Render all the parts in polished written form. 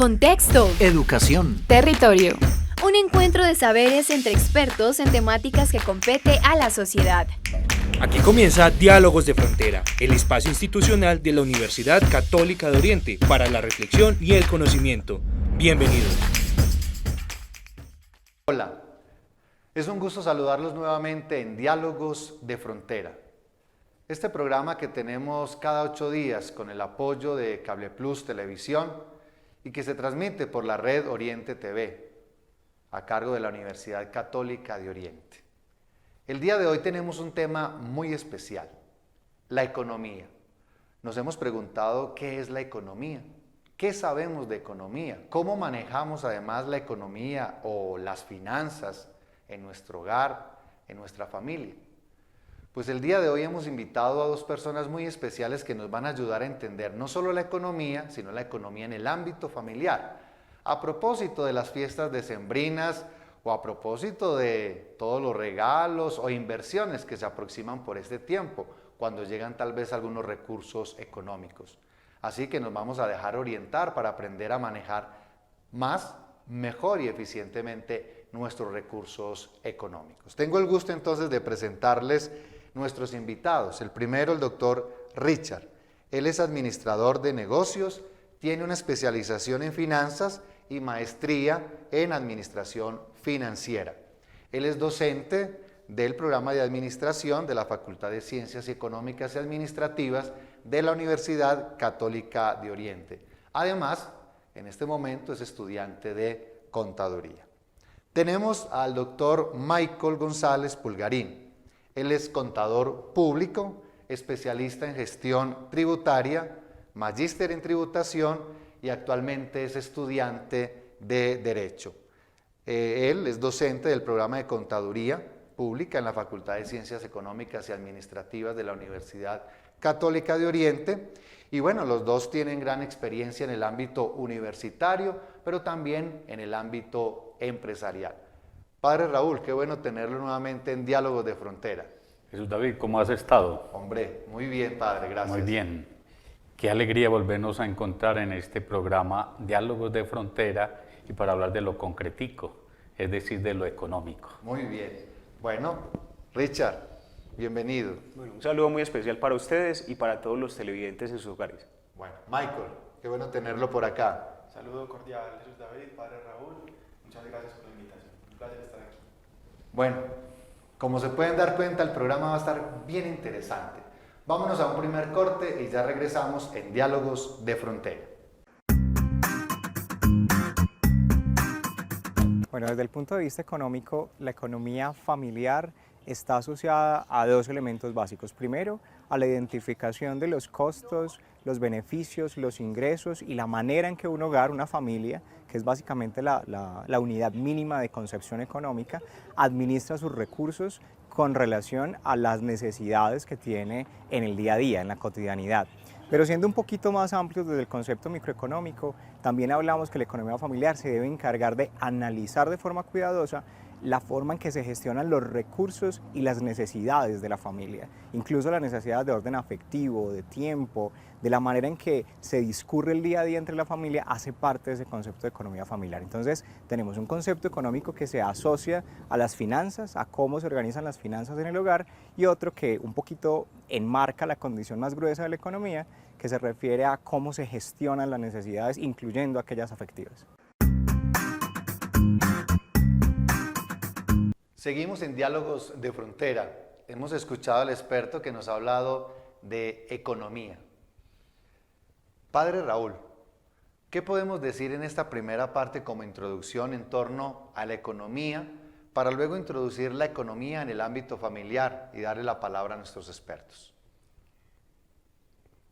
Contexto. Educación. Territorio. Un encuentro de saberes entre expertos en temáticas que compete a la sociedad. Aquí comienza Diálogos de Frontera, el espacio institucional de la Universidad Católica de Oriente para la reflexión y el conocimiento. Bienvenidos. Hola, es un gusto saludarlos nuevamente en Diálogos de Frontera. Este programa que tenemos cada 8 días con el apoyo de Cable Plus Televisión y que se transmite por la red Oriente TV, a cargo de la Universidad Católica de Oriente. El día de hoy tenemos un tema muy especial, la economía. Nos hemos preguntado qué es la economía, qué sabemos de economía, cómo manejamos además la economía o las finanzas en nuestro hogar, en nuestra familia. Pues el día de hoy hemos invitado a 2 personas muy especiales que nos van a ayudar a entender no solo la economía, sino la economía en el ámbito familiar. A propósito de las fiestas decembrinas o a propósito de todos los regalos o inversiones que se aproximan por este tiempo, cuando llegan tal vez algunos recursos económicos. Así que nos vamos a dejar orientar para aprender a manejar más, mejor y eficientemente nuestros recursos económicos. Tengo el gusto entonces de presentarles nuestros invitados. El primero, el doctor Richard. Él es administrador de negocios, tiene una especialización en finanzas y maestría en administración financiera. Él es docente del programa de administración de la Facultad de Ciencias Económicas y Administrativas de la Universidad Católica de Oriente. Además, en este momento es estudiante de contaduría. Tenemos al doctor Michael González Pulgarín. Él es contador público, especialista en gestión tributaria, magíster en tributación y actualmente es estudiante de Derecho. Él es docente del programa de Contaduría Pública en la Facultad de Ciencias Económicas y Administrativas de la Universidad Católica de Oriente. Y bueno, los dos tienen gran experiencia en el ámbito universitario, pero también en el ámbito empresarial. Padre Raúl, qué bueno tenerlo nuevamente en Diálogos de Frontera. Jesús David, ¿cómo has estado? Hombre, muy bien, padre, gracias. Muy bien. Qué alegría volvernos a encontrar en este programa Diálogos de Frontera y para hablar de lo concretico, es decir, de lo económico. Muy bien. Bueno, Richard, bienvenido. Bueno, un saludo muy especial para ustedes y para todos los televidentes en sus hogares. Bueno, Michael, qué bueno tenerlo por acá. Saludo cordial, Jesús David, Padre Raúl. Muchas gracias por la invitación. Un placer estar aquí. Bueno, como se pueden dar cuenta, el programa va a estar bien interesante. Vámonos a un primer corte y ya regresamos en Diálogos de Frontera. Bueno, desde el punto de vista económico, la economía familiar está asociada a 2 elementos básicos. Primero, a la identificación de los costos, los beneficios, los ingresos y la manera en que un hogar, una familia, que es básicamente la unidad mínima de concepción económica, administra sus recursos con relación a las necesidades que tiene en el día a día, en la cotidianidad. Pero siendo un poquito más amplios desde el concepto microeconómico, también hablamos que la economía familiar se debe encargar de analizar de forma cuidadosa la forma en que se gestionan los recursos y las necesidades de la familia, incluso las necesidades de orden afectivo, de tiempo, de la manera en que se discurre el día a día entre la familia, hace parte de ese concepto de economía familiar. Entonces, tenemos un concepto económico que se asocia a las finanzas, a cómo se organizan las finanzas en el hogar, y otro que un poquito enmarca la condición más gruesa de la economía, que se refiere a cómo se gestionan las necesidades, incluyendo aquellas afectivas. Seguimos en Diálogos de Frontera. Hemos escuchado al experto que nos ha hablado de economía. Padre Raúl, ¿qué podemos decir en esta primera parte como introducción en torno a la economía para luego introducir la economía en el ámbito familiar y darle la palabra a nuestros expertos?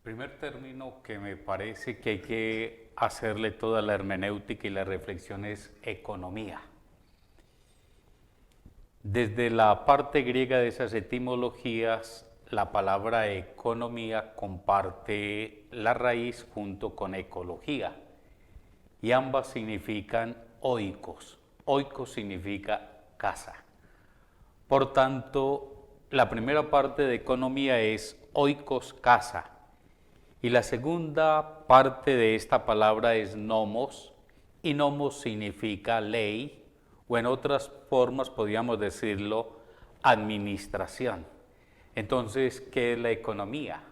Primer término que me parece que hay que hacerle toda la hermenéutica y la reflexión es economía. Desde la parte griega de esas etimologías, la palabra economía comparte la raíz junto con ecología y ambas significan oikos. Oikos significa casa. Por tanto, la primera parte de economía es oikos, casa. Y la segunda parte de esta palabra es nomos, y nomos significa ley, o en otras formas podríamos decirlo, administración. Entonces, ¿qué es la economía?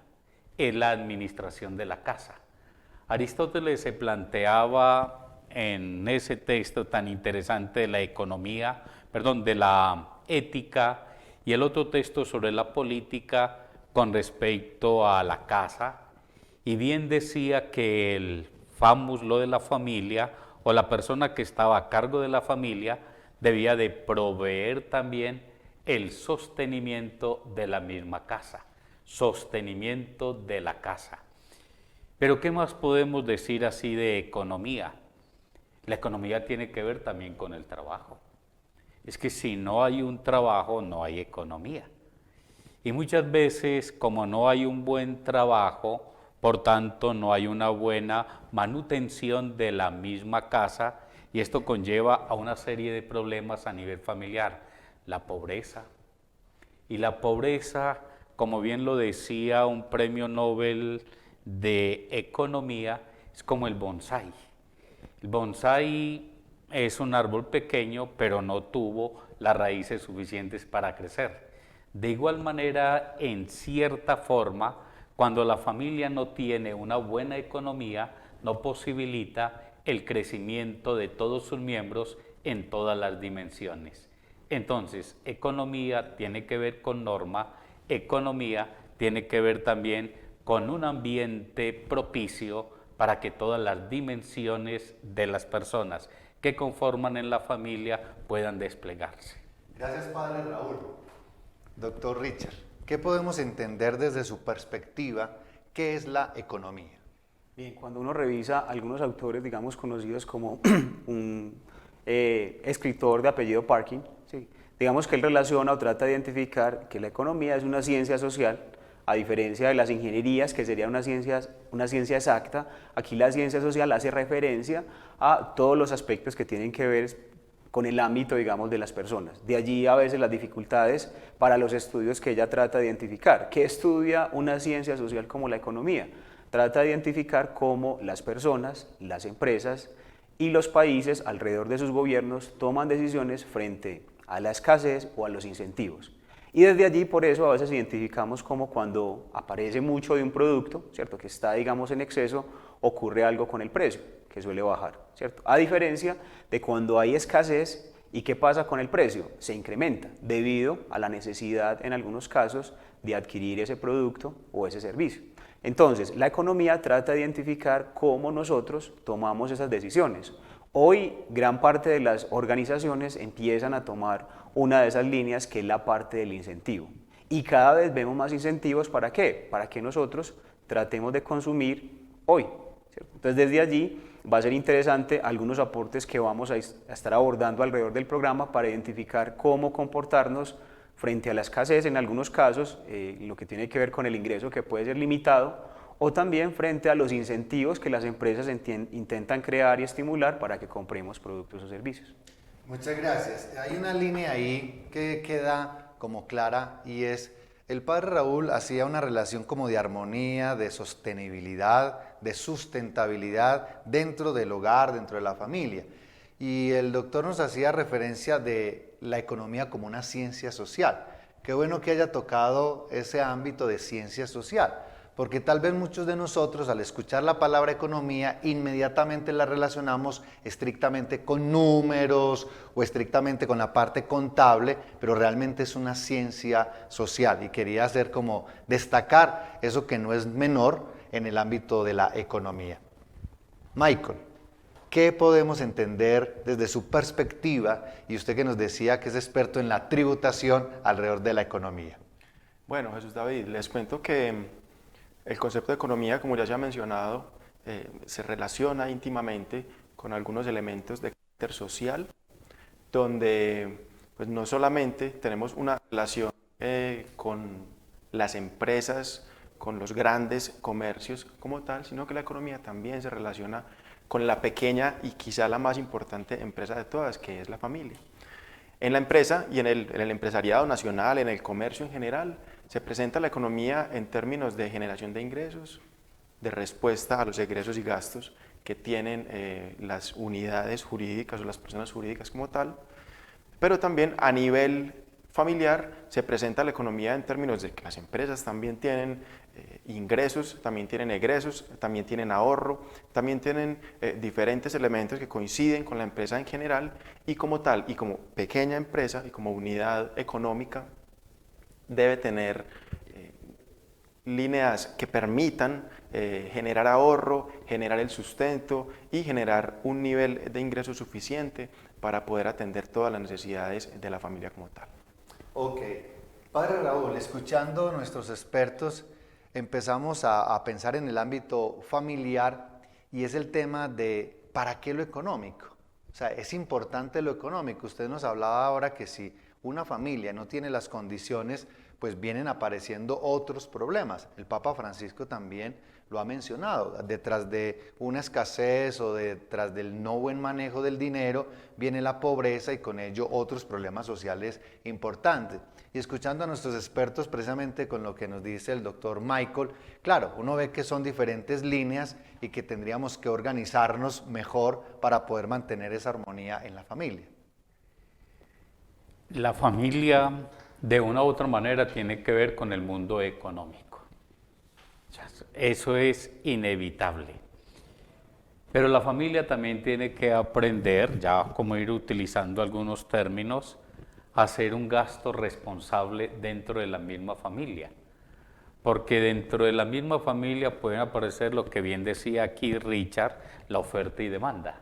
Es la administración de la casa. Aristóteles se planteaba en ese texto tan interesante de la economía, perdón, de la ética, y el otro texto sobre la política con respecto a la casa, y bien decía que el famus, lo de la familia, o la persona que estaba a cargo de la familia, debía de proveer también el sostenimiento de la misma casa, sostenimiento de la casa. Pero ¿qué más podemos decir así de economía? La economía tiene que ver también con el trabajo. Es que si no hay un trabajo, no hay economía. Y muchas veces, como no hay un buen trabajo, por tanto no hay una buena manutención de la misma casa, y esto conlleva a una serie de problemas a nivel familiar. La pobreza. Y la pobreza, como bien lo decía un premio Nobel de Economía, es como el bonsái. El bonsái es un árbol pequeño, pero no tuvo las raíces suficientes para crecer. De igual manera, en cierta forma, cuando la familia no tiene una buena economía, no posibilita el crecimiento de todos sus miembros en todas las dimensiones. Entonces, economía tiene que ver con norma, economía tiene que ver también con un ambiente propicio para que todas las dimensiones de las personas que conforman en la familia puedan desplegarse. Gracias, padre Raúl. Doctor Richard, ¿qué podemos entender desde su perspectiva qué es la economía? Bien, cuando uno revisa algunos autores, digamos, conocidos como un escritor de apellido Parkin, ¿sí? Digamos que él relaciona o trata de identificar que la economía es una ciencia social, a diferencia de las ingenierías, que sería una ciencia exacta. Aquí la ciencia social hace referencia a todos los aspectos que tienen que ver con el ámbito, digamos, de las personas. De allí a veces las dificultades para los estudios que ella trata de identificar. ¿Qué estudia una ciencia social como la economía? Trata de identificar cómo las personas, las empresas y los países alrededor de sus gobiernos toman decisiones frente a la escasez o a los incentivos. Y desde allí, por eso, a veces identificamos como cuando aparece mucho de un producto, ¿cierto?, que está, digamos, en exceso, ocurre algo con el precio, que suele bajar, ¿cierto? A diferencia de cuando hay escasez, ¿y qué pasa con el precio? Se incrementa debido a la necesidad, en algunos casos, de adquirir ese producto o ese servicio. Entonces, la economía trata de identificar cómo nosotros tomamos esas decisiones. Hoy, gran parte de las organizaciones empiezan a tomar una de esas líneas, que es la parte del incentivo. Y cada vez vemos más incentivos, ¿para qué? Para que nosotros tratemos de consumir hoy, ¿cierto? Entonces, desde allí va a ser interesante algunos aportes que vamos a estar abordando alrededor del programa para identificar cómo comportarnos frente a la escasez, en algunos casos, lo que tiene que ver con el ingreso, que puede ser limitado, o también frente a los incentivos que las empresas intentan crear y estimular para que compremos productos o servicios. Muchas gracias. Hay una línea ahí que queda como clara, y es, el padre Raúl hacía una relación como de armonía, de sostenibilidad, de sustentabilidad dentro del hogar, dentro de la familia. Y el doctor nos hacía referencia de la economía como una ciencia social. Qué bueno que haya tocado ese ámbito de ciencia social, porque tal vez muchos de nosotros, al escuchar la palabra economía, inmediatamente la relacionamos estrictamente con números o estrictamente con la parte contable, pero realmente es una ciencia social, y quería hacer como destacar eso que no es menor en el ámbito de la economía. Michael, ¿qué podemos entender desde su perspectiva, y usted que nos decía que es experto en la tributación, alrededor de la economía? Bueno, Jesús David, les cuento que el concepto de economía, como ya se ha mencionado, se relaciona íntimamente con algunos elementos de carácter social, donde pues, no solamente tenemos una relación con las empresas, con los grandes comercios como tal, sino que la economía también se relaciona con la pequeña y quizá la más importante empresa de todas, que es la familia. En la empresa y en el empresariado nacional, en el comercio en general, se presenta la economía en términos de generación de ingresos, de respuesta a los egresos y gastos que tienen las unidades jurídicas o las personas jurídicas como tal, pero también a nivel familiar se presenta la economía en términos de que las empresas también tienen ingresos, también tienen egresos, también tienen ahorro, también tienen diferentes elementos que coinciden con la empresa en general, y como tal, y como pequeña empresa y como unidad económica, debe tener líneas que permitan generar ahorro, generar el sustento y generar un nivel de ingreso suficiente para poder atender todas las necesidades de la familia como tal. Ok. Padre Raúl, escuchando a nuestros expertos, empezamos a pensar en el ámbito familiar, y es el tema de ¿para qué lo económico? O sea, es importante lo económico. Usted nos hablaba ahora que si una familia no tiene las condiciones, pues vienen apareciendo otros problemas. El Papa Francisco también lo ha mencionado. Detrás de una escasez o detrás del no buen manejo del dinero viene la pobreza y con ello otros problemas sociales importantes. Y escuchando a nuestros expertos precisamente con lo que nos dice el doctor Michael, claro, uno ve que son diferentes líneas y que tendríamos que organizarnos mejor para poder mantener esa armonía en la familia. La familia, de una u otra manera, tiene que ver con el mundo económico. Eso es inevitable. Pero la familia también tiene que aprender, ya como ir utilizando algunos términos, a hacer un gasto responsable dentro de la misma familia. Porque dentro de la misma familia pueden aparecer lo que bien decía aquí Richard, la oferta y demanda.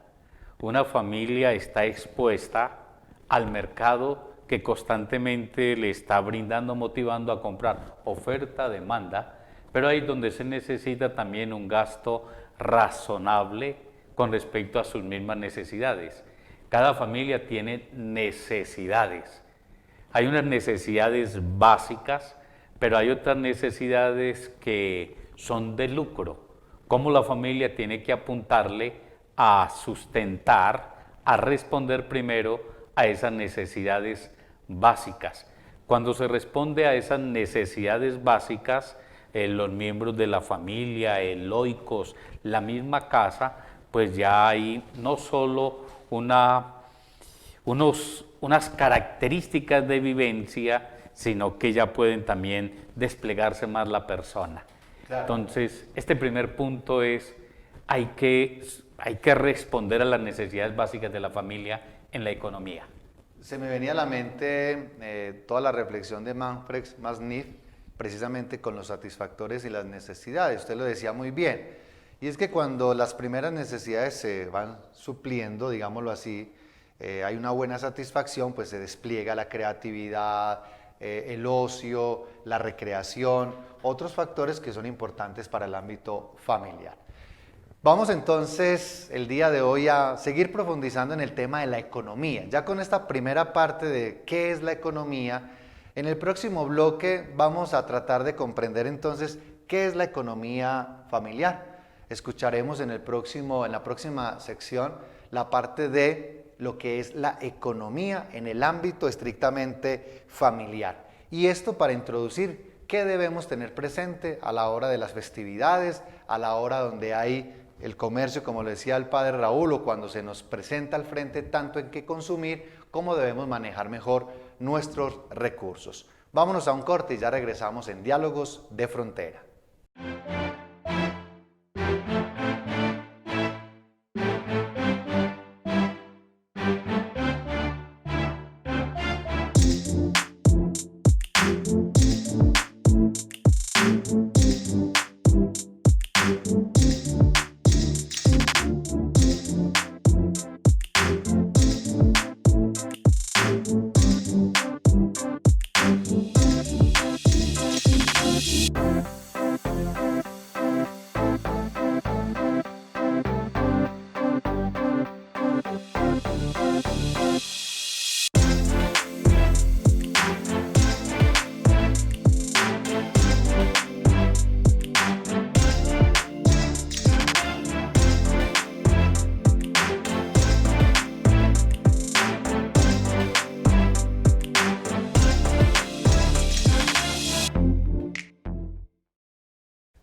Una familia está expuesta al mercado que constantemente le está brindando, motivando a comprar, oferta, demanda, pero ahí es donde se necesita también un gasto razonable con respecto a sus mismas necesidades. Cada familia tiene necesidades. Hay unas necesidades básicas, pero hay otras necesidades que son de lucro. Cómo la familia tiene que apuntarle a sustentar, a responder primero a esas necesidades básicas. Cuando se responde a esas necesidades básicas, los miembros de la familia, el oikos, la misma casa, pues ya hay no solo unas características de vivencia, sino que ya pueden también desplegarse más la persona. Claro. Entonces, este primer punto es, hay que responder a las necesidades básicas de la familia en la economía. Se me venía a la mente toda la reflexión de Manfred Masniff, precisamente con los satisfactores y las necesidades. Usted lo decía muy bien. Y es que cuando las primeras necesidades se van supliendo, digámoslo así, hay una buena satisfacción, pues se despliega la creatividad, el ocio, la recreación, otros factores que son importantes para el ámbito familiar. Vamos entonces el día de hoy a seguir profundizando en el tema de la economía. Ya con esta primera parte de qué es la economía, en el próximo bloque vamos a tratar de comprender entonces qué es la economía familiar. Escucharemos en la próxima sección la parte de lo que es la economía en el ámbito estrictamente familiar. Y esto para introducir qué debemos tener presente a la hora de las festividades, a la hora donde hay el comercio, como le decía el padre Raúl, o cuando se nos presenta al frente tanto en qué consumir, cómo debemos manejar mejor nuestros recursos. Vámonos a un corte y ya regresamos en Diálogos de Frontera.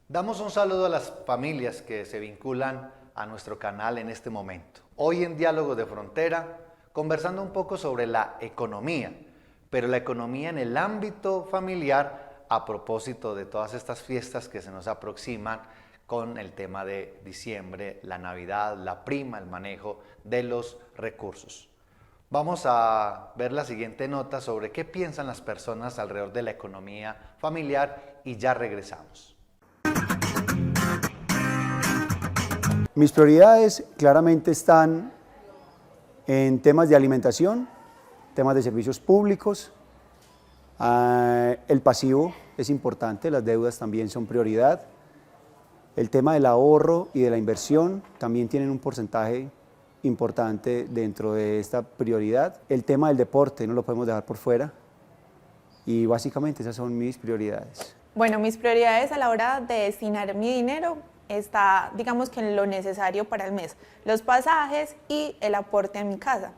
Damos un saludo a las familias que se vinculan a nuestro canal en este momento. Hoy en Diálogos de Frontera, conversando un poco sobre la economía, pero la economía en el ámbito familiar a propósito de todas estas fiestas que se nos aproximan con el tema de diciembre, la Navidad, la prima, el manejo de los recursos. Vamos a ver la siguiente nota sobre qué piensan las personas alrededor de la economía familiar y ya regresamos. Mis prioridades claramente están en temas de alimentación, temas de servicios públicos, el pasivo es importante, las deudas también son prioridad, el tema del ahorro y de la inversión también tienen un porcentaje importante dentro de esta prioridad. El tema del deporte no lo podemos dejar por fuera y básicamente esas son mis prioridades. Bueno, mis prioridades a la hora de destinar mi dinero está, digamos que en lo necesario para el mes, los pasajes y el aporte a mi casa.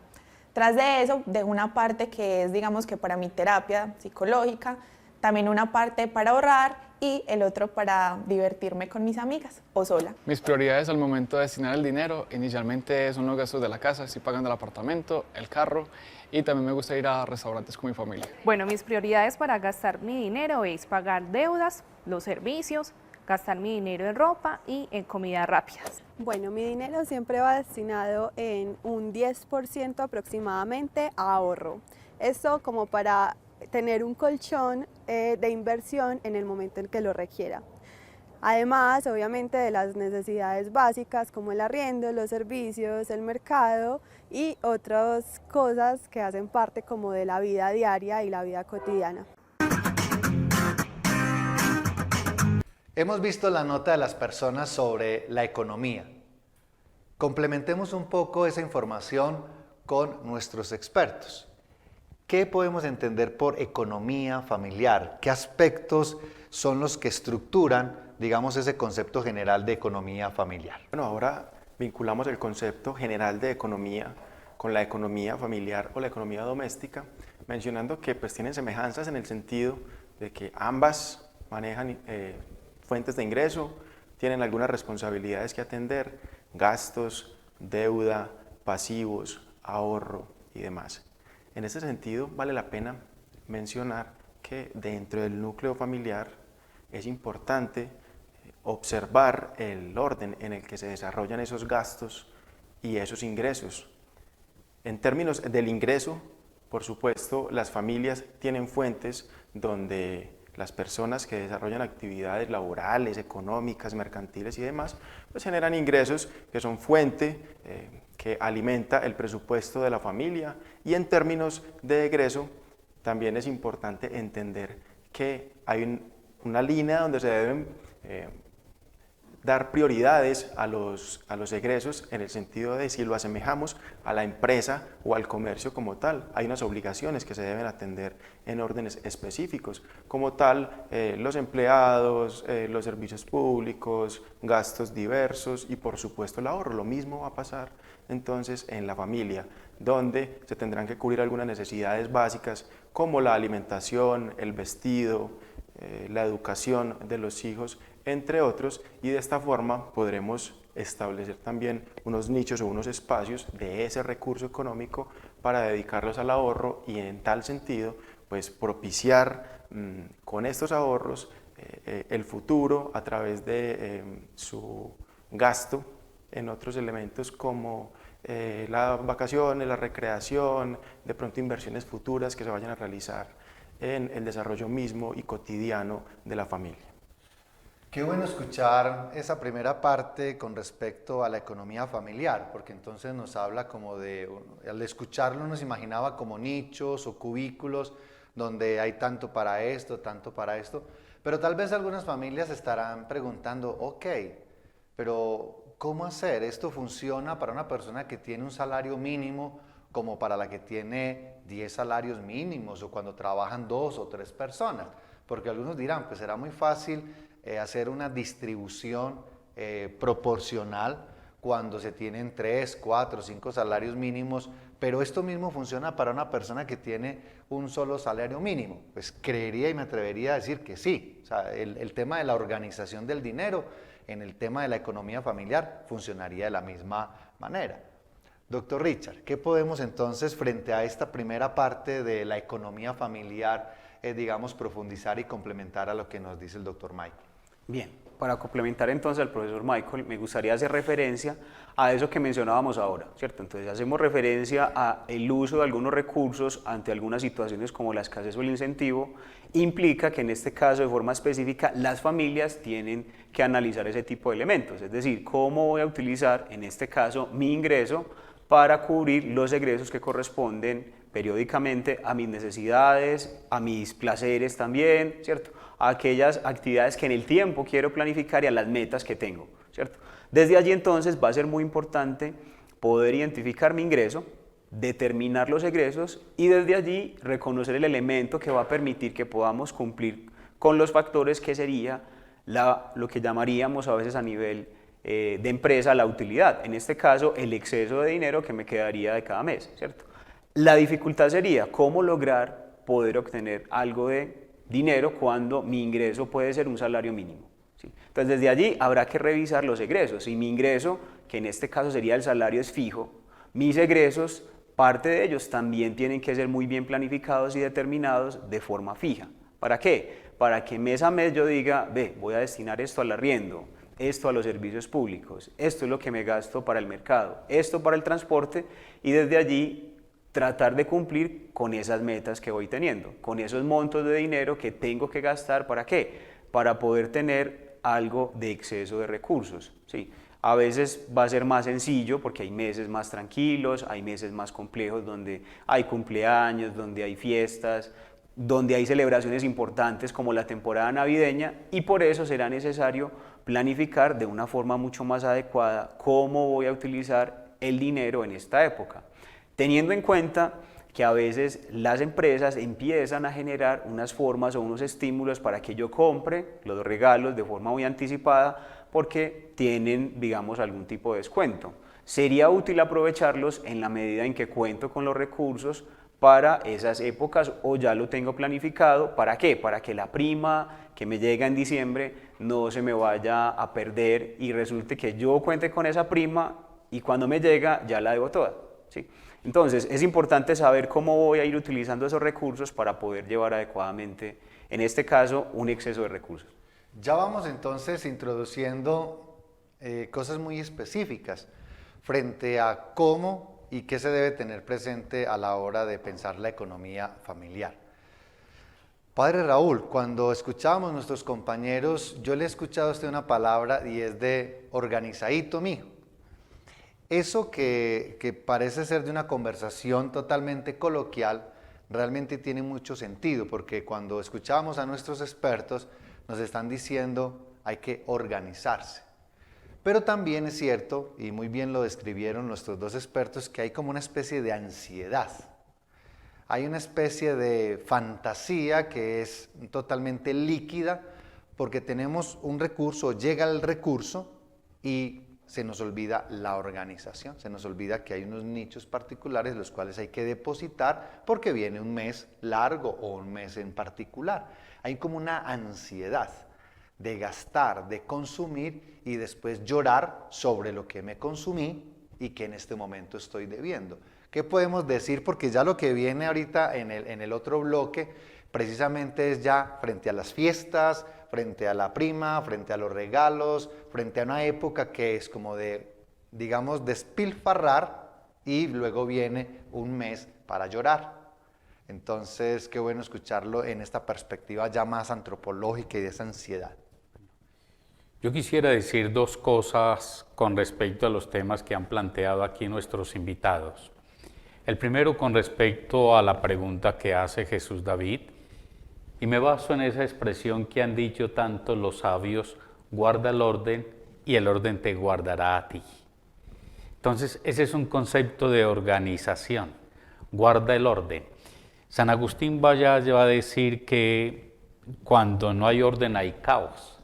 Tras de eso, dejo una parte que es, digamos que para mi terapia psicológica, también una parte para ahorrar y el otro para divertirme con mis amigas o sola. Mis prioridades al momento de destinar el dinero inicialmente son los gastos de la casa, estoy pagando el apartamento, el carro y también me gusta ir a restaurantes con mi familia. Bueno, mis prioridades para gastar mi dinero es pagar deudas, los servicios, gastar mi dinero en ropa y en comidas rápidas. Bueno, mi dinero siempre va destinado en un 10% aproximadamente a ahorro. Esto como para tener un colchón de inversión en el momento en que lo requiera. Además, obviamente, de las necesidades básicas como el arriendo, los servicios, el mercado y otras cosas que hacen parte como de la vida diaria y la vida cotidiana. Hemos visto la nota de las personas sobre la economía. Complementemos un poco esa información con nuestros expertos. ¿Qué podemos entender por economía familiar? ¿Qué aspectos son los que estructuran, digamos, ese concepto general de economía familiar? Bueno, ahora vinculamos el concepto general de economía con la economía familiar o la economía doméstica, mencionando que pues tienen semejanzas en el sentido de que ambas manejan fuentes de ingreso, tienen algunas responsabilidades que atender, gastos, deuda, pasivos, ahorro y demás. En ese sentido, vale la pena mencionar que dentro del núcleo familiar es importante observar el orden en el que se desarrollan esos gastos y esos ingresos. En términos del ingreso, por supuesto, las familias tienen fuentes donde las personas que desarrollan actividades laborales, económicas, mercantiles y demás, pues generan ingresos que son fuente que alimenta el presupuesto de la familia, y en términos de egreso también es importante entender que hay una línea donde se deben dar prioridades a los egresos en el sentido de si lo asemejamos a la empresa o al comercio como tal. Hay unas obligaciones que se deben atender en órdenes específicos, como tal los empleados, los servicios públicos, gastos diversos y por supuesto el ahorro. Lo mismo va a pasar entonces en la familia, donde se tendrán que cubrir algunas necesidades básicas como la alimentación, el vestido, la educación de los hijos, entre otros, y de esta forma podremos establecer también unos nichos o unos espacios de ese recurso económico para dedicarlos al ahorro y en tal sentido pues propiciar con estos ahorros el futuro a través de su gasto en otros elementos como las vacaciones, la recreación, de pronto inversiones futuras que se vayan a realizar en el desarrollo mismo y cotidiano de la familia. Qué bueno escuchar esa primera parte con respecto a la economía familiar, porque entonces nos habla como de, al escucharlo nos imaginaba como nichos o cubículos donde hay tanto para esto, pero tal vez algunas familias estarán preguntando, ok, pero ¿cómo hacer? ¿Esto funciona para una persona que tiene un salario mínimo como para la que tiene 10 salarios mínimos o cuando trabajan 2 o 3 personas? Porque algunos dirán, pues será muy fácil hacer una distribución proporcional cuando se tienen 3, 4, 5 salarios mínimos, pero esto mismo funciona para una persona que tiene un solo salario mínimo. Pues creería y me atrevería a decir que sí. O sea, el tema de la organización del dinero en el tema de la economía familiar funcionaría de la misma manera. Doctor Richard, ¿qué podemos entonces frente a esta primera parte de la economía familiar, digamos, profundizar y complementar a lo que nos dice el doctor Michael? Bien, para complementar entonces al profesor Michael, me gustaría hacer referencia a eso que mencionábamos ahora, ¿cierto? Entonces hacemos referencia al uso de algunos recursos ante algunas situaciones como la escasez o el incentivo, implica que en este caso de forma específica las familias tienen que analizar ese tipo de elementos, es decir, cómo voy a utilizar en este caso mi ingreso para cubrir los egresos que corresponden periódicamente a mis necesidades, a mis placeres también, ¿cierto? A aquellas actividades que en el tiempo quiero planificar y a las metas que tengo, ¿cierto? Desde allí entonces va a ser muy importante poder identificar mi ingreso, determinar los egresos y desde allí reconocer el elemento que va a permitir que podamos cumplir con los factores que sería lo que llamaríamos a veces a nivel de empresa la utilidad, en este caso el exceso de dinero que me quedaría de cada mes, ¿cierto? La dificultad sería cómo lograr poder obtener algo de dinero cuando mi ingreso puede ser un salario mínimo, ¿sí? Entonces desde allí habrá que revisar los egresos. Si mi ingreso, que en este caso sería el salario, es fijo, mis egresos, parte de ellos también tienen que ser muy bien planificados y determinados de forma fija. ¿Para qué? Para que mes a mes yo diga, voy a destinar esto al arriendo, esto a los servicios públicos, esto es lo que me gasto para el mercado, esto para el transporte, y desde allí tratar de cumplir con esas metas que voy teniendo, con esos montos de dinero que tengo que gastar. ¿Para qué? Para poder tener algo de exceso de recursos, ¿sí? A veces va a ser más sencillo porque hay meses más tranquilos, hay meses más complejos donde hay cumpleaños, donde hay fiestas, donde hay celebraciones importantes como la temporada navideña, y por eso será necesario planificar de una forma mucho más adecuada cómo voy a utilizar el dinero en esta época, teniendo en cuenta que a veces las empresas empiezan a generar unas formas o unos estímulos para que yo compre los regalos de forma muy anticipada porque tienen, digamos, algún tipo de descuento. Sería útil aprovecharlos en la medida en que cuento con los recursos para esas épocas o ya lo tengo planificado. ¿Para qué? Para que la prima que me llega en diciembre no se me vaya a perder y resulte que yo cuente con esa prima y cuando me llega ya la debo toda, ¿sí? Entonces es importante saber cómo voy a ir utilizando esos recursos para poder llevar adecuadamente, en este caso, un exceso de recursos. Ya vamos entonces introduciendo cosas muy específicas frente a cómo y qué se debe tener presente a la hora de pensar la economía familiar. Padre Raúl, cuando escuchábamos a nuestros compañeros, yo le he escuchado a usted una palabra y es de organizadito, mijo. Eso que parece ser de una conversación totalmente coloquial, realmente tiene mucho sentido, porque cuando escuchábamos a nuestros expertos, nos están diciendo hay que organizarse. Pero también es cierto, y muy bien lo describieron nuestros dos expertos, que hay como una especie de ansiedad. Hay una especie de fantasía que es totalmente líquida, porque tenemos un recurso, llega el recurso y se nos olvida la organización, se nos olvida que hay unos nichos particulares los cuales hay que depositar porque viene un mes largo o un mes en particular. Hay como una ansiedad de gastar, de consumir y después llorar sobre lo que me consumí y que en este momento estoy debiendo. ¿Qué podemos decir? Porque ya lo que viene ahorita en el otro bloque precisamente es ya frente a las fiestas, frente a la prima, frente a los regalos, frente a una época que es como de, digamos, despilfarrar y luego viene un mes para llorar. Entonces, qué bueno escucharlo en esta perspectiva ya más antropológica y de esa ansiedad. Yo quisiera decir dos cosas con respecto a los temas que han planteado aquí nuestros invitados. El primero con respecto a la pregunta que hace Jesús David, y me baso en esa expresión que han dicho tanto los sabios, guarda el orden y el orden te guardará a ti. Entonces, ese es un concepto de organización, guarda el orden. San Agustín Valla va a decir que cuando no hay orden hay caos.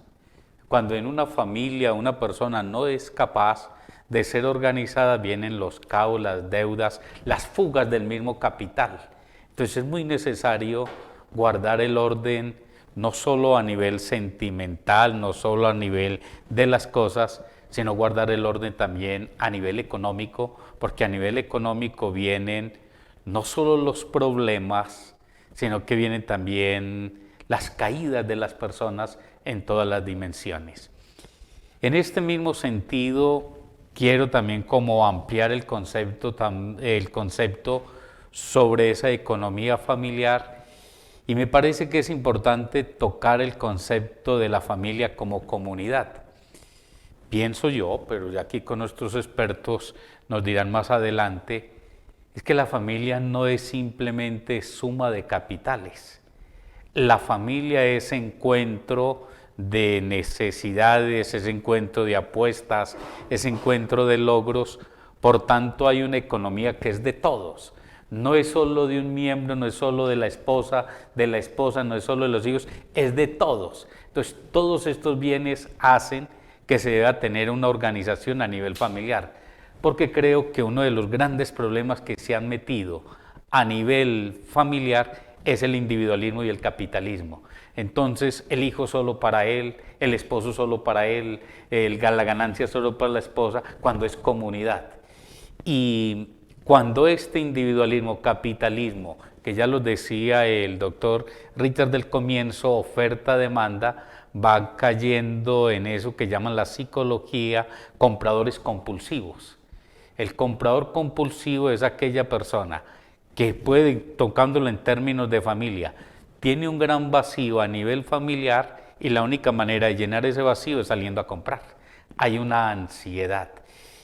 Cuando en una familia una persona no es capaz de ser organizada, vienen los caos, las deudas, las fugas del mismo capital. Entonces es muy necesario guardar el orden, no solo a nivel sentimental, no solo a nivel de las cosas, sino guardar el orden también a nivel económico, porque a nivel económico vienen no solo los problemas, sino que vienen también las caídas de las personas en todas las dimensiones. En este mismo sentido, quiero también como ampliar el concepto sobre esa economía familiar, y me parece que es importante tocar el concepto de la familia como comunidad. Pienso yo, pero ya aquí con nuestros expertos nos dirán más adelante, es que la familia no es simplemente suma de capitales. La familia es encuentro de necesidades, es encuentro de apuestas, es encuentro de logros. Por tanto, hay una economía que es de todos. No es solo de un miembro, no es solo de la esposa, no es solo de los hijos, es de todos. Entonces, todos estos bienes hacen que se deba tener una organización a nivel familiar, porque creo que uno de los grandes problemas que se han metido a nivel familiar es el individualismo y el capitalismo. Entonces, el hijo solo para él, el esposo solo para él, la ganancia solo para la esposa, cuando es comunidad. Y cuando este individualismo, capitalismo, que ya lo decía el doctor Richard del comienzo, oferta-demanda, va cayendo en eso que llaman la psicología compradores compulsivos. El comprador compulsivo es aquella persona que puede, tocándolo en términos de familia, tiene un gran vacío a nivel familiar y la única manera de llenar ese vacío es saliendo a comprar. Hay una ansiedad.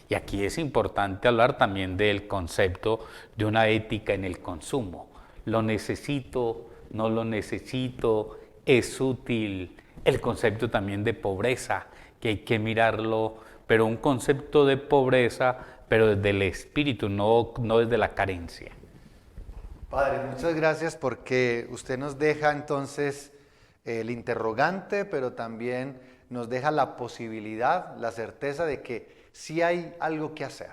Y aquí es importante hablar también del concepto de una ética en el consumo. Lo necesito, no lo necesito, es útil. El concepto también de pobreza, que hay que mirarlo, pero un concepto de pobreza, pero desde el espíritu, no desde la carencia. Padre, muchas gracias porque usted nos deja entonces el interrogante, pero también nos deja la posibilidad, la certeza de que sí hay algo que hacer.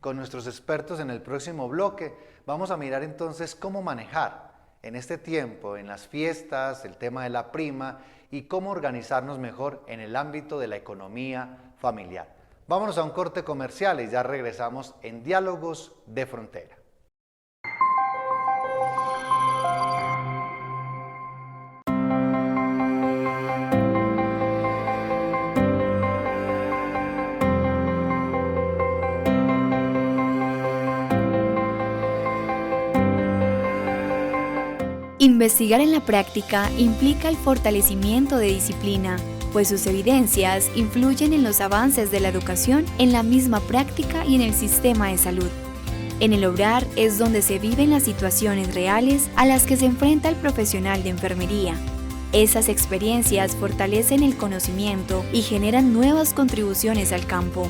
Con nuestros expertos en el próximo bloque vamos a mirar entonces cómo manejar en este tiempo, en las fiestas, el tema de la prima y cómo organizarnos mejor en el ámbito de la economía familiar. Vámonos a un corte comercial y ya regresamos en Diálogos de Frontera. Investigar en la práctica implica el fortalecimiento de disciplina, pues sus evidencias influyen en los avances de la educación, en la misma práctica y en el sistema de salud. En el obrar es donde se viven las situaciones reales a las que se enfrenta el profesional de enfermería. Esas experiencias fortalecen el conocimiento y generan nuevas contribuciones al campo.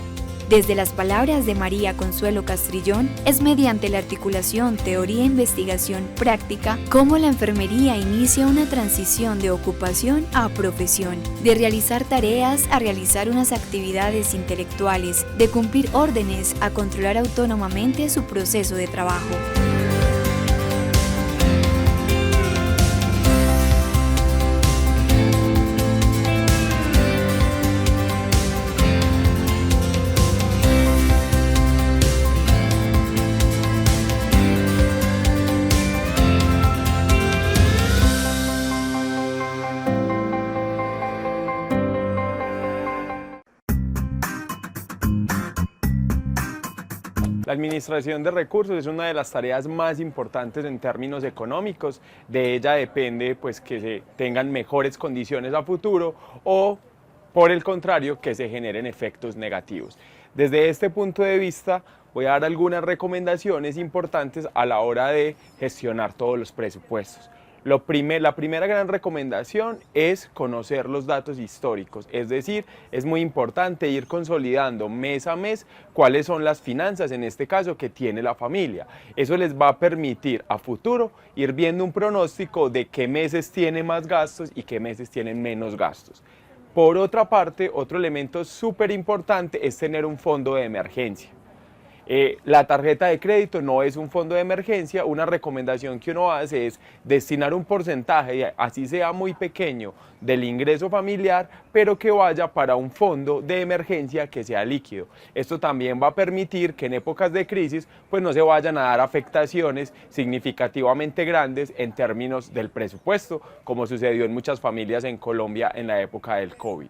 Desde las palabras de María Consuelo Castrillón, es mediante la articulación teoría-investigación práctica cómo la enfermería inicia una transición de ocupación a profesión, de realizar tareas a realizar unas actividades intelectuales, de cumplir órdenes a controlar autónomamente su proceso de trabajo. La administración de recursos es una de las tareas más importantes en términos económicos. De ella depende pues, que se tengan mejores condiciones a futuro o, por el contrario, que se generen efectos negativos. Desde este punto de vista, voy a dar algunas recomendaciones importantes a la hora de gestionar todos los presupuestos. La primera gran recomendación es conocer los datos históricos, es decir, es muy importante ir consolidando mes a mes cuáles son las finanzas, en este caso, que tiene la familia. Eso les va a permitir a futuro ir viendo un pronóstico de qué meses tiene más gastos y qué meses tienen menos gastos. Por otra parte, otro elemento súper importante es tener un fondo de emergencia. La tarjeta de crédito no es un fondo de emergencia. Una recomendación que uno hace es destinar un porcentaje, así sea muy pequeño, del ingreso familiar, pero que vaya para un fondo de emergencia que sea líquido. Esto también va a permitir que en épocas de crisis pues no se vayan a dar afectaciones significativamente grandes en términos del presupuesto, como sucedió en muchas familias en Colombia en la época del COVID.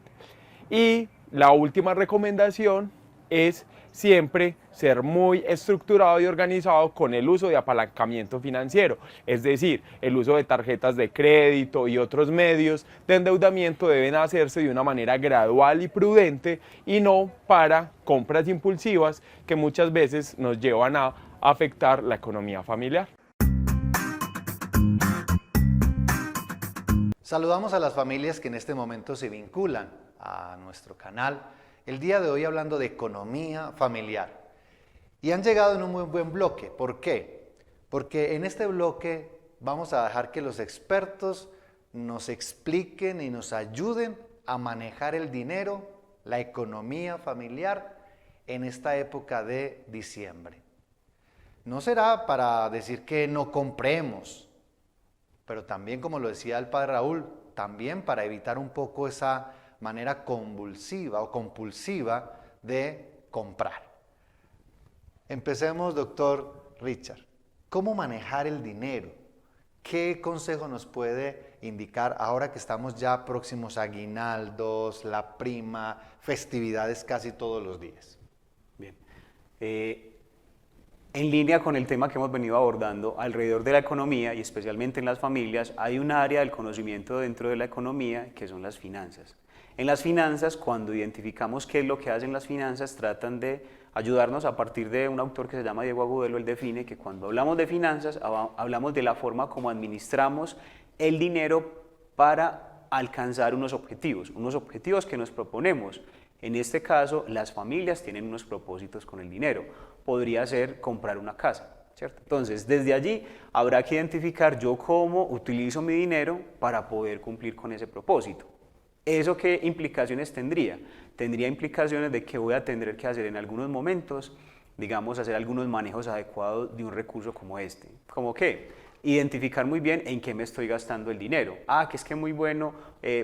Y la última recomendación es siempre ser muy estructurado y organizado con el uso de apalancamiento financiero, es decir, el uso de tarjetas de crédito y otros medios de endeudamiento deben hacerse de una manera gradual y prudente y no para compras impulsivas que muchas veces nos llevan a afectar la economía familiar. Saludamos a las familias que en este momento se vinculan a nuestro canal. El día de hoy hablando de economía familiar. Y han llegado en un muy buen bloque. ¿Por qué? Porque en este bloque vamos a dejar que los expertos nos expliquen y nos ayuden a manejar el dinero, la economía familiar en esta época de diciembre. No será para decir que no compremos, pero también, como lo decía el padre Raúl, también para evitar un poco esa manera convulsiva o compulsiva de comprar. Empecemos, doctor Richard. ¿Cómo manejar el dinero? ¿Qué consejo nos puede indicar ahora que estamos ya próximos a aguinaldos, la prima, festividades casi todos los días? Bien. En línea con el tema que hemos venido abordando alrededor de la economía y especialmente en las familias, hay un área del conocimiento dentro de la economía que son las finanzas. En las finanzas, cuando identificamos qué es lo que hacen las finanzas, tratan de ayudarnos a partir de un autor que se llama Diego Agudelo. Él define que cuando hablamos de finanzas, hablamos de la forma como administramos el dinero para alcanzar unos objetivos que nos proponemos. En este caso, las familias tienen unos propósitos con el dinero. Podría ser comprar una casa, ¿cierto? Entonces, desde allí habrá que identificar yo cómo utilizo mi dinero para poder cumplir con ese propósito. ¿Eso qué implicaciones tendría? Tendría implicaciones de que voy a tener que hacer en algunos momentos, digamos, hacer algunos manejos adecuados de un recurso como este. ¿Cómo qué? Identificar muy bien en qué me estoy gastando el dinero. Que es que muy bueno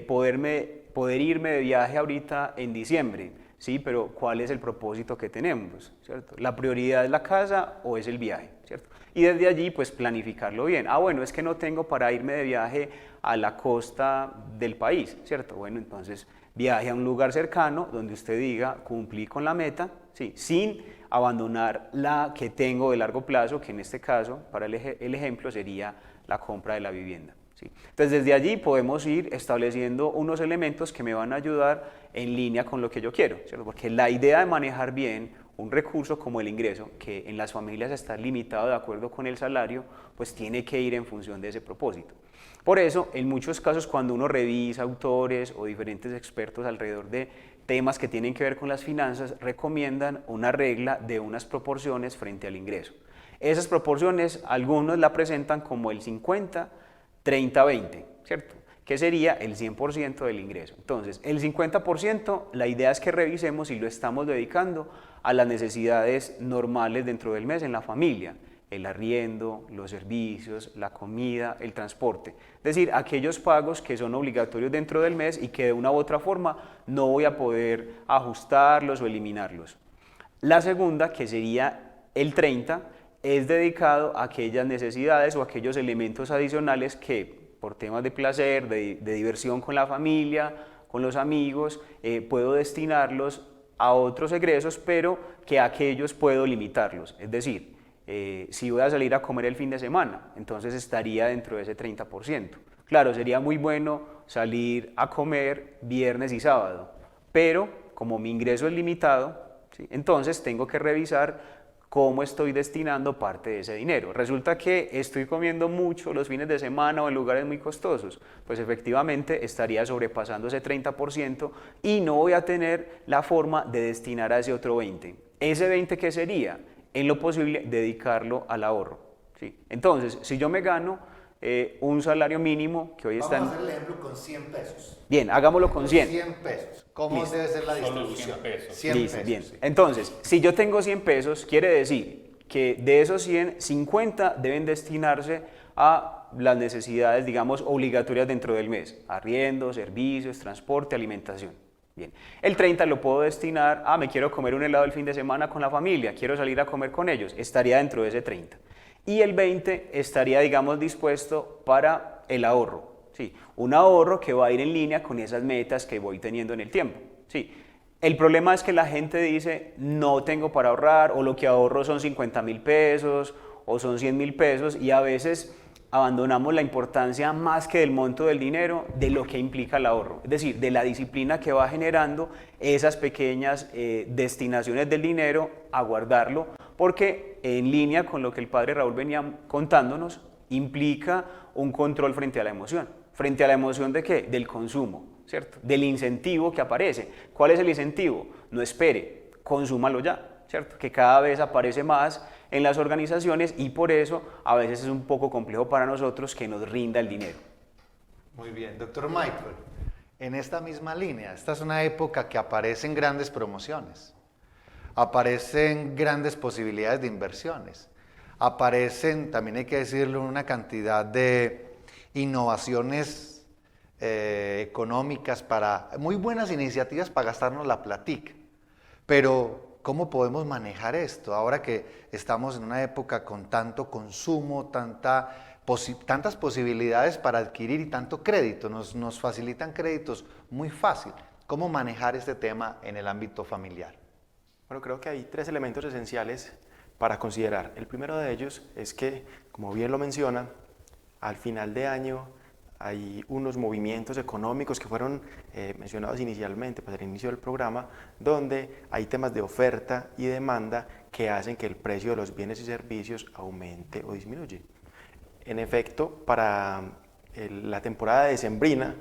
poder irme de viaje ahorita en diciembre, ¿sí? Pero ¿cuál es el propósito que tenemos? ¿Cierto? ¿La prioridad es la casa o es el viaje? ¿Cierto? Y desde allí, pues planificarlo bien. Bueno, es que no tengo para irme de viaje a la costa del país, ¿cierto? Bueno, entonces viaje a un lugar cercano donde usted diga, cumplí con la meta, ¿sí? Sin abandonar la que tengo de largo plazo, que en este caso, para el ejemplo, sería la compra de la vivienda, ¿sí? Entonces, desde allí podemos ir estableciendo unos elementos que me van a ayudar en línea con lo que yo quiero, ¿cierto? Porque la idea de manejar bien un recurso como el ingreso, que en las familias está limitado de acuerdo con el salario, pues tiene que ir en función de ese propósito. Por eso, en muchos casos, cuando uno revisa autores o diferentes expertos alrededor de temas que tienen que ver con las finanzas, recomiendan una regla de unas proporciones frente al ingreso. Esas proporciones, algunos la presentan como el 50, 30, 20, ¿cierto? Que sería el 100% del ingreso. Entonces, el 50%, la idea es que revisemos si lo estamos dedicando a las necesidades normales dentro del mes en la familia, el arriendo, los servicios, la comida, el transporte. Es decir, aquellos pagos que son obligatorios dentro del mes y que de una u otra forma no voy a poder ajustarlos o eliminarlos. La segunda, que sería el 30%, es dedicado a aquellas necesidades o aquellos elementos adicionales que por temas de placer, de diversión con la familia, con los amigos, puedo destinarlos a otros egresos, pero que aquellos puedo limitarlos. Es decir, si voy a salir a comer el fin de semana, entonces estaría dentro de ese 30%. Claro, sería muy bueno salir a comer viernes y sábado, pero como mi ingreso es limitado, ¿sí? Entonces tengo que revisar cómo estoy destinando parte de ese dinero. Resulta que estoy comiendo mucho los fines de semana o en lugares muy costosos, pues efectivamente estaría sobrepasando ese 30% y no voy a tener la forma de destinar a ese otro 20%. ¿Ese 20% qué sería? En lo posible dedicarlo al ahorro, ¿sí? Entonces, si yo me gano un salario mínimo que hoy está... Vamos a hacer el ejemplo con 100 pesos. Bien, hagámoslo con 100. 100 pesos. ¿Cómo Listo. debe ser la Solo distribución? 100 pesos. 100 Listo, pesos, bien. sí. Entonces, si yo tengo 100 pesos, quiere decir que de esos 100, 50 deben destinarse a las necesidades, digamos, obligatorias dentro del mes. Arriendo, servicios, transporte, alimentación. Bien. El 30 lo puedo destinar a me quiero comer un helado el fin de semana con la familia, quiero salir a comer con ellos, estaría dentro de ese 30. Y el 20 estaría, digamos, dispuesto para el ahorro. Sí, un ahorro que va a ir en línea con esas metas que voy teniendo en el tiempo. Sí. El problema es que la gente dice, no tengo para ahorrar, o lo que ahorro son 50.000 pesos, o son 100.000 pesos, y a veces abandonamos la importancia más que del monto del dinero, de lo que implica el ahorro. Es decir, de la disciplina que va generando esas pequeñas destinaciones del dinero a guardarlo, porque en línea con lo que el padre Raúl venía contándonos, implica un control frente a la emoción. ¿Frente a la emoción de qué? Del consumo, ¿cierto? Del incentivo que aparece. ¿Cuál es el incentivo? No espere, consúmalo ya, ¿cierto? Que cada vez aparece más en las organizaciones y por eso a veces es un poco complejo para nosotros que nos rinda el dinero. Muy bien, doctor Michael, en esta misma línea, esta es una época que aparecen grandes promociones, aparecen grandes posibilidades de inversiones, aparecen, también hay que decirlo, una cantidad de innovaciones económicas, para muy buenas iniciativas para gastarnos la platica, pero ¿cómo podemos manejar esto ahora que estamos en una época con tanto consumo, tantas posibilidades para adquirir y tanto crédito? Nos facilitan créditos muy fácil. ¿Cómo manejar este tema en el ámbito familiar? Bueno, creo que hay 3 elementos esenciales para considerar. El primero de ellos es que, como bien lo menciona, al final de año hay unos movimientos económicos que fueron mencionados inicialmente, pues al inicio del programa, donde hay temas de oferta y demanda que hacen que el precio de los bienes y servicios aumente o disminuya. En efecto, para la temporada decembrina,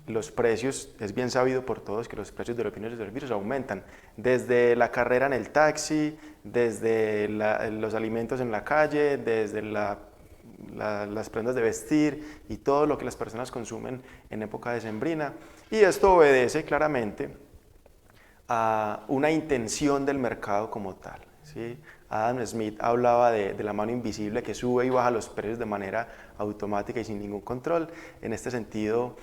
los precios, es bien sabido por todos que los precios de los bienes y servicios aumentan, desde la carrera en el taxi, desde los alimentos en la calle, desde las prendas de vestir y todo lo que las personas consumen en época decembrina. Y esto obedece claramente a una intención del mercado como tal, ¿sí? Adam Smith hablaba de la mano invisible que sube y baja los precios de manera automática y sin ningún control. En este sentido,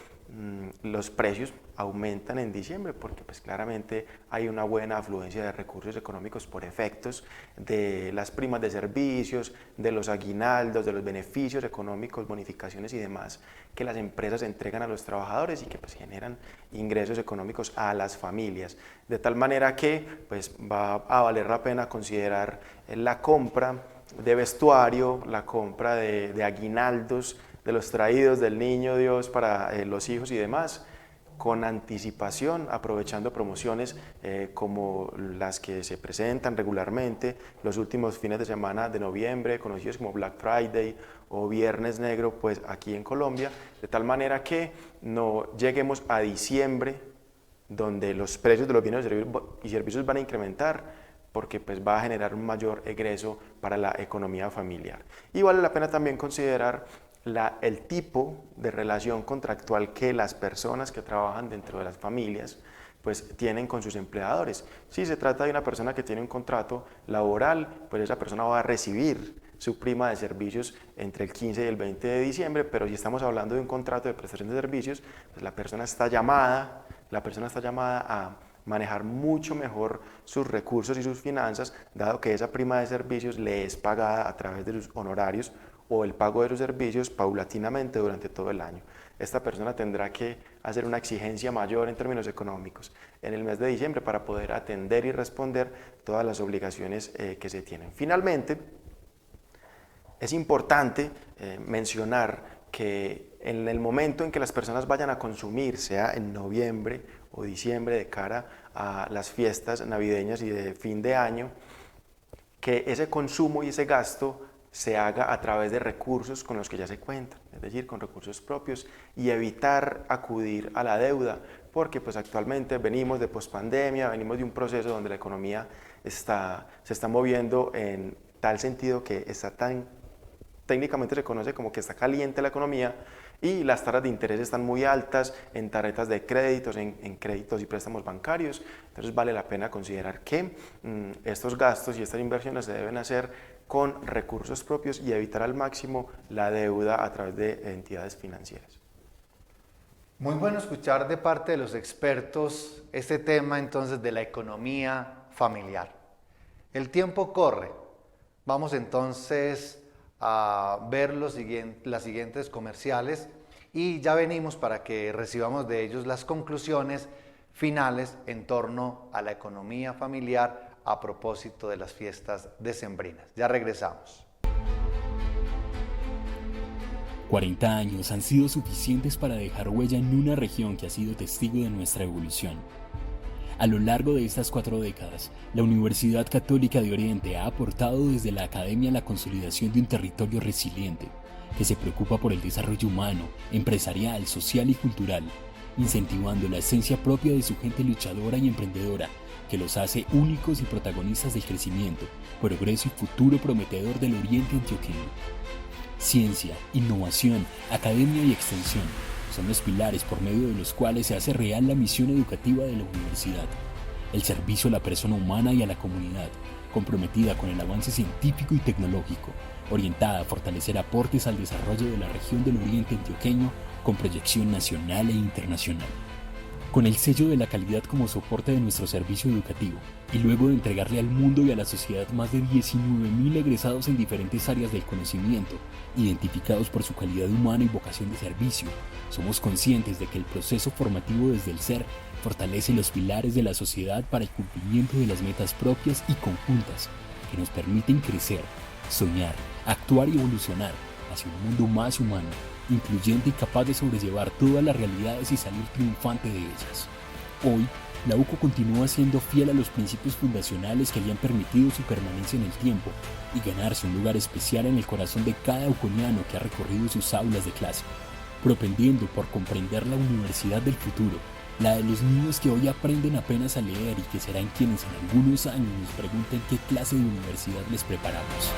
los precios aumentan en diciembre porque pues claramente hay una buena afluencia de recursos económicos por efectos de las primas de servicios, de los aguinaldos, de los beneficios económicos, bonificaciones y demás que las empresas entregan a los trabajadores y que pues generan ingresos económicos a las familias, de tal manera que pues va a valer la pena considerar la compra de vestuario, la compra de aguinaldos, de los traídos del niño Dios para los hijos y demás, con anticipación, aprovechando promociones como las que se presentan regularmente los últimos fines de semana de noviembre, conocidos como Black Friday o Viernes Negro, pues aquí en Colombia, de tal manera que no lleguemos a diciembre donde los precios de los bienes y servicios van a incrementar, porque pues va a generar un mayor egreso para la economía familiar. Y vale la pena también considerar el tipo de relación contractual que las personas que trabajan dentro de las familias pues tienen con sus empleadores. Si se trata de una persona que tiene un contrato laboral, pues esa persona va a recibir su prima de servicios entre el 15 y el 20 de diciembre, pero si estamos hablando de un contrato de prestación de servicios, pues la persona está llamada a manejar mucho mejor sus recursos y sus finanzas, dado que esa prima de servicios le es pagada a través de sus honorarios o el pago de sus servicios paulatinamente durante todo el año. Esta persona tendrá que hacer una exigencia mayor en términos económicos en el mes de diciembre para poder atender y responder todas las obligaciones que se tienen. Finalmente, es importante mencionar que en el momento en que las personas vayan a consumir, sea en noviembre o diciembre de cara a las fiestas navideñas y de fin de año, que ese consumo y ese gasto se haga a través de recursos con los que ya se cuentan, es decir, con recursos propios, y evitar acudir a la deuda, porque pues actualmente venimos de pospandemia, venimos de un proceso donde la economía se está moviendo en tal sentido que está tan técnicamente se conoce como que está caliente la economía y las tasas de interés están muy altas en tarjetas de créditos, en créditos y préstamos bancarios. Entonces vale la pena considerar que estos gastos y estas inversiones se deben hacer con recursos propios y evitar al máximo la deuda a través de entidades financieras. Muy bueno escuchar de parte de los expertos este tema entonces de la economía familiar. El tiempo corre. Vamos entonces a ver las siguientes comerciales y ya venimos para que recibamos de ellos las conclusiones finales en torno a la economía familiar a propósito de las fiestas decembrinas. Ya regresamos. 40 años han sido suficientes para dejar huella en una región que ha sido testigo de nuestra evolución. A lo largo de estas 4 décadas, la Universidad Católica de Oriente ha aportado desde la academia la consolidación de un territorio resiliente, que se preocupa por el desarrollo humano, empresarial, social y cultural, incentivando la esencia propia de su gente luchadora y emprendedora, que los hace únicos y protagonistas del crecimiento, progreso y futuro prometedor del Oriente antioqueño. Ciencia, innovación, academia y extensión son los pilares por medio de los cuales se hace real la misión educativa de la universidad, el servicio a la persona humana y a la comunidad, comprometida con el avance científico y tecnológico, orientada a fortalecer aportes al desarrollo de la región del Oriente antioqueño con proyección nacional e internacional. Con el sello de la calidad como soporte de nuestro servicio educativo, y luego de entregarle al mundo y a la sociedad más de 19.000 egresados en diferentes áreas del conocimiento, identificados por su calidad humana y vocación de servicio, somos conscientes de que el proceso formativo desde el ser fortalece los pilares de la sociedad para el cumplimiento de las metas propias y conjuntas que nos permiten crecer, soñar, actuar y evolucionar hacia un mundo más humano, incluyente y capaz de sobrellevar todas las realidades y salir triunfante de ellas. Hoy, la UCO continúa siendo fiel a los principios fundacionales que le han permitido su permanencia en el tiempo y ganarse un lugar especial en el corazón de cada uconiano que ha recorrido sus aulas de clase, propendiendo por comprender la universidad del futuro, la de los niños que hoy aprenden apenas a leer y que serán quienes en algunos años nos pregunten qué clase de universidad les preparamos.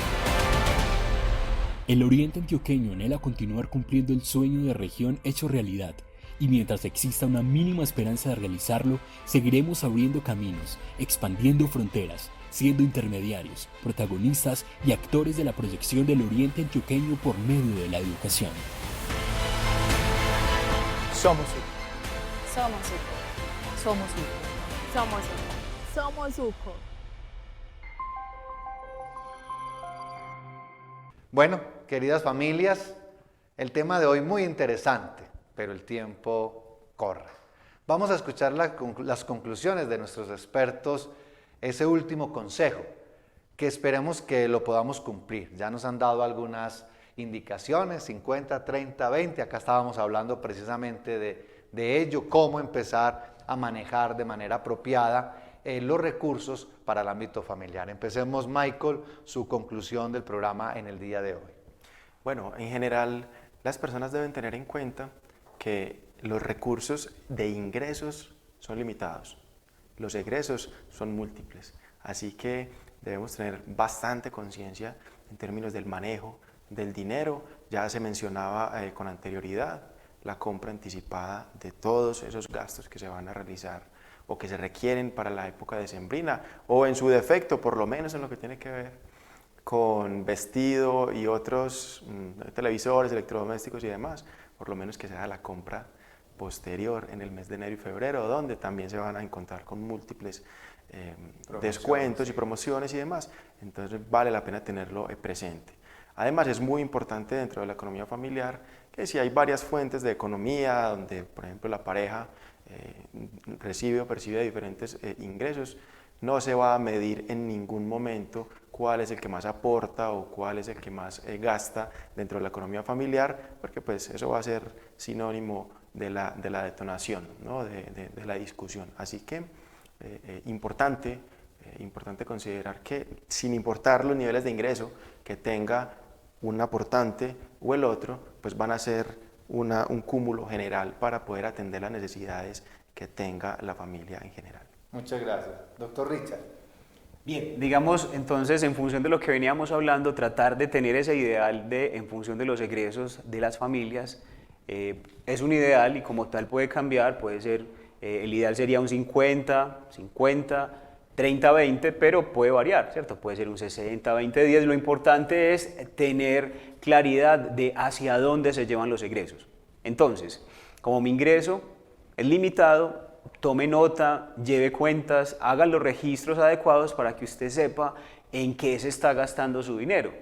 El Oriente antioqueño anhela continuar cumpliendo el sueño de región hecho realidad, y mientras exista una mínima esperanza de realizarlo, seguiremos abriendo caminos, expandiendo fronteras, siendo intermediarios, protagonistas y actores de la proyección del Oriente antioqueño por medio de la educación. Somos UCO. Somos UCO. Somos UCO. Somos UCO. Somos UCO. Bueno, queridas familias, el tema de hoy muy interesante, pero el tiempo corre. Vamos a escuchar las conclusiones de nuestros expertos, ese último consejo, que esperemos que lo podamos cumplir. Ya nos han dado algunas indicaciones, 50, 30, 20, acá estábamos hablando precisamente de ello, cómo empezar a manejar de manera apropiada los recursos para el ámbito familiar. Empecemos, Michael, su conclusión del programa en el día de hoy. Bueno, en general, las personas deben tener en cuenta que los recursos de ingresos son limitados, los egresos son múltiples, así que debemos tener bastante conciencia en términos del manejo del dinero. Ya se mencionaba con anterioridad la compra anticipada de todos esos gastos que se van a realizar o que se requieren para la época decembrina, o en su defecto, por lo menos en lo que tiene que ver con vestido y otros televisores, electrodomésticos y demás, por lo menos que se haga la compra posterior en el mes de enero y febrero, donde también se van a encontrar con múltiples descuentos y promociones y demás. Entonces vale la pena tenerlo presente. Además es muy importante dentro de la economía familiar que si hay varias fuentes de economía, donde por ejemplo la pareja recibe o percibe diferentes ingresos, no se va a medir en ningún momento cuál es el que más aporta o cuál es el que más gasta dentro de la economía familiar, porque pues eso va a ser sinónimo de la detonación, ¿no? de la discusión. Así que importante considerar que sin importar los niveles de ingreso que tenga un aportante o el otro, pues van a ser un cúmulo general para poder atender las necesidades que tenga la familia en general. Muchas gracias. Doctor Richard. Bien, digamos entonces en función de lo que veníamos hablando, tratar de tener ese ideal en función de los egresos de las familias, es un ideal y como tal puede cambiar, puede ser, el ideal sería un 50, 50, 30, 20, pero puede variar, ¿cierto? Puede ser un 60, 20, 10, lo importante es tener claridad de hacia dónde se llevan los egresos. Entonces, como mi ingreso es limitado, tome nota, lleve cuentas, haga los registros adecuados para que usted sepa en qué se está gastando su dinero.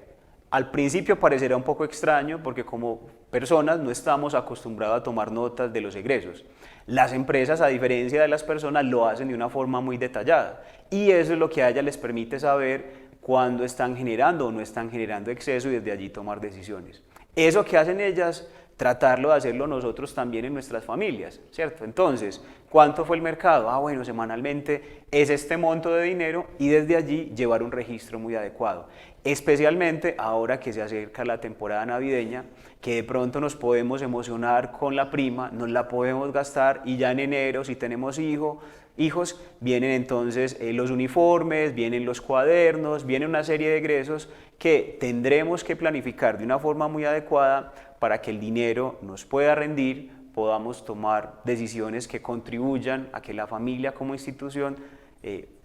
Al principio parecerá un poco extraño porque como personas no estamos acostumbrados a tomar notas de los egresos. Las empresas, a diferencia de las personas, lo hacen de una forma muy detallada y eso es lo que a ellas les permite saber cuándo están generando o no están generando exceso y desde allí tomar decisiones. Eso que hacen ellas, tratarlo de hacerlo nosotros también en nuestras familias, ¿cierto? Entonces, ¿cuánto fue el mercado? Ah, bueno, semanalmente es este monto de dinero y desde allí llevar un registro muy adecuado. Especialmente ahora que se acerca la temporada navideña, que de pronto nos podemos emocionar con la prima, nos la podemos gastar y ya en enero, si tenemos hijos, vienen entonces los uniformes, vienen los cuadernos, viene una serie de egresos que tendremos que planificar de una forma muy adecuada para que el dinero nos pueda rendir, podamos tomar decisiones que contribuyan a que la familia como institución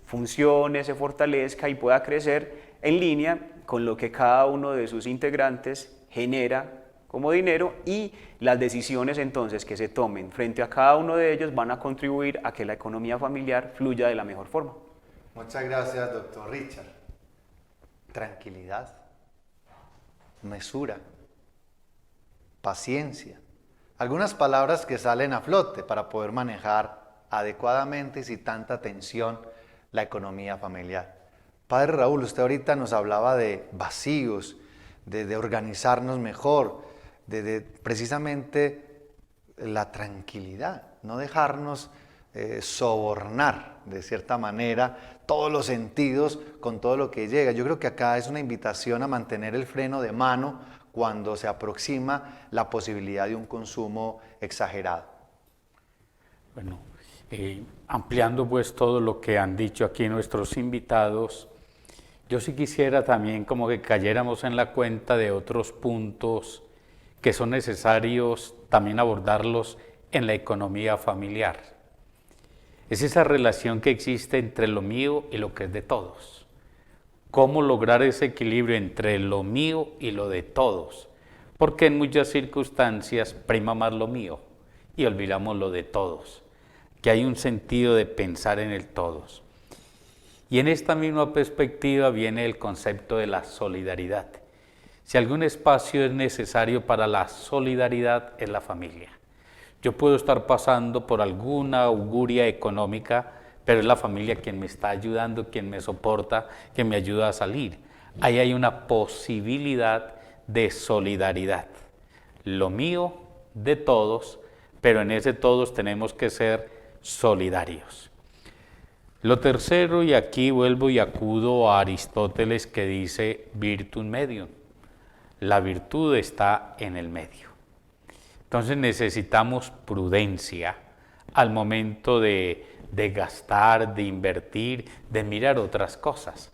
funcione, se fortalezca y pueda crecer en línea con lo que cada uno de sus integrantes genera como dinero y las decisiones entonces que se tomen frente a cada uno de ellos van a contribuir a que la economía familiar fluya de la mejor forma. Muchas gracias, doctor Richard. Tranquilidad, mesura, paciencia. Algunas palabras que salen a flote para poder manejar adecuadamente y sin tanta tensión la economía familiar. Padre Raúl, usted ahorita nos hablaba de vacíos, de organizarnos mejor, de precisamente la tranquilidad, no dejarnos sobornar de cierta manera todos los sentidos con todo lo que llega. Yo creo que acá es una invitación a mantener el freno de mano cuando se aproxima la posibilidad de un consumo exagerado. Bueno, ampliando pues todo lo que han dicho aquí nuestros invitados, yo sí quisiera también como que cayéramos en la cuenta de otros puntos que son necesarios también abordarlos en la economía familiar. Es esa relación que existe entre lo mío y lo que es de todos. ¿Cómo lograr ese equilibrio entre lo mío y lo de todos? Porque en muchas circunstancias prima más lo mío y olvidamos lo de todos, que hay un sentido de pensar en el todos. Y en esta misma perspectiva viene el concepto de la solidaridad. Si algún espacio es necesario para la solidaridad, es la familia. Yo puedo estar pasando por alguna auguria económica, pero es la familia quien me está ayudando, quien me soporta, quien me ayuda a salir. Ahí hay una posibilidad de solidaridad. Lo mío de todos, pero en ese todos tenemos que ser solidarios. Lo tercero, y aquí vuelvo y acudo a Aristóteles que dice virtum medium. La virtud está en el medio. Entonces necesitamos prudencia al momento de gastar, de invertir, de mirar otras cosas.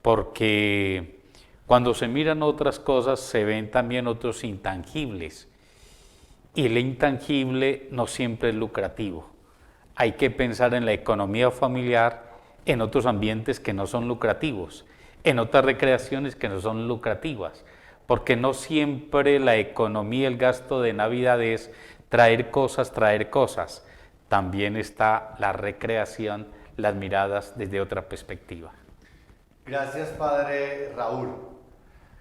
Porque cuando se miran otras cosas se ven también otros intangibles. Y el intangible no siempre es lucrativo. Hay que pensar en la economía familiar, en otros ambientes que no son lucrativos, en otras recreaciones que no son lucrativas, porque no siempre la economía, el gasto de Navidad es traer cosas. También está la recreación, las miradas desde otra perspectiva. Gracias, Padre Raúl.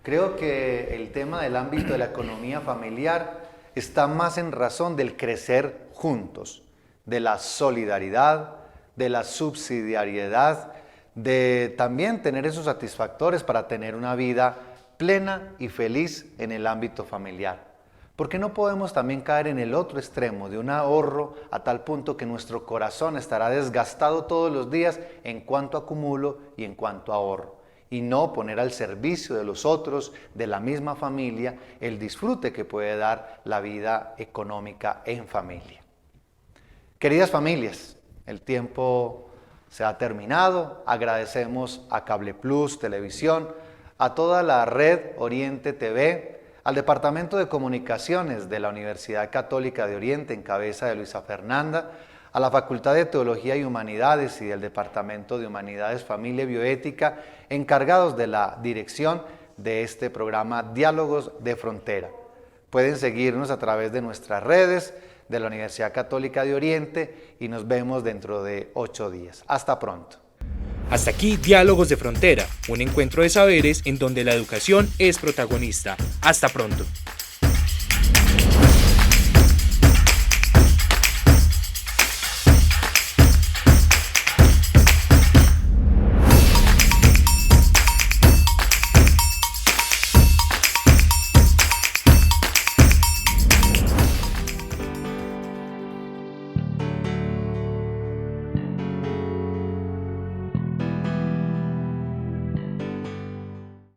Creo que el tema del ámbito de la economía familiar está más en razón del crecer juntos, de la solidaridad, de la subsidiariedad, de también tener esos satisfactores para tener una vida plena y feliz en el ámbito familiar. ¿Por qué no podemos también caer en el otro extremo de un ahorro a tal punto que nuestro corazón estará desgastado todos los días en cuanto acumulo y en cuanto ahorro? Y no poner al servicio de los otros, de la misma familia, el disfrute que puede dar la vida económica en familia. Queridas familias, el tiempo se ha terminado. Agradecemos a Cable Plus Televisión, a toda la red Oriente TV, al Departamento de Comunicaciones de la Universidad Católica de Oriente en cabeza de Luisa Fernanda, a la Facultad de Teología y Humanidades y del Departamento de Humanidades, Familia y Bioética, encargados de la dirección de este programa Diálogos de Frontera. Pueden seguirnos a través de nuestras redes de la Universidad Católica de Oriente y nos vemos dentro de 8 días. Hasta pronto. Hasta aquí Diálogos de Frontera, un encuentro de saberes en donde la educación es protagonista. Hasta pronto.